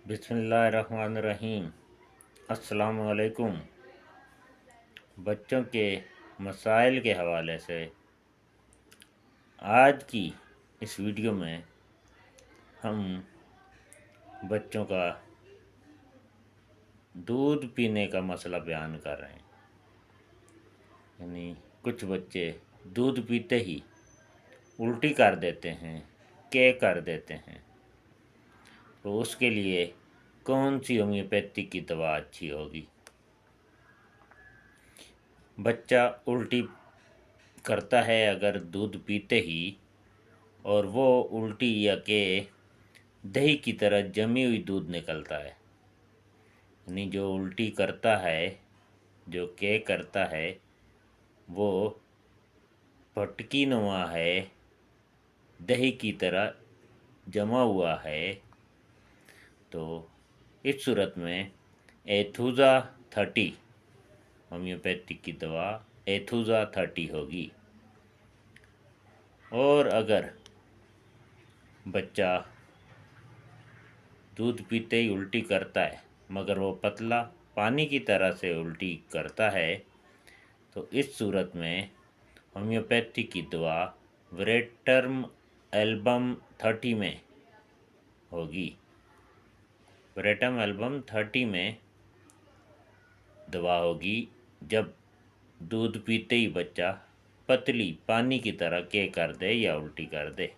बिस्मिल्लाहिर्रहमानिर्रहीम। अस्सलाम वालेकुम। बच्चों के मसाइल के हवाले से आज की इस वीडियो में हम बच्चों का दूध पीने का मसला बयान कर रहे हैं। यानी कुछ बच्चे दूध पीते ही उल्टी कर देते हैं, कर देते हैं, तो उसके लिए कौन सी होम्योपैथी की दवा अच्छी होगी। बच्चा उल्टी करता है अगर दूध पीते ही, और वो उल्टी या के दही की तरह जमी हुई दूध निकलता है, यानी जो उल्टी करता है, जो के करता है, वो फटकी नुमा है, दही की तरह जमा हुआ है, तो इस सूरत में एथुजा 30 होम्योपैथिक की दवा एथुजा 30 होगी। और अगर बच्चा दूध पीते ही उल्टी करता है मगर वो पतला पानी की तरह से उल्टी करता है, तो इस सूरत में होम्योपैथी की दवा वेरेटर्म एल्बम 30 में होगी। वेरेटर्म एल्बम 30 में दवा होगी जब दूध पीते ही बच्चा पतली पानी की तरह के कर दे या उल्टी कर दे।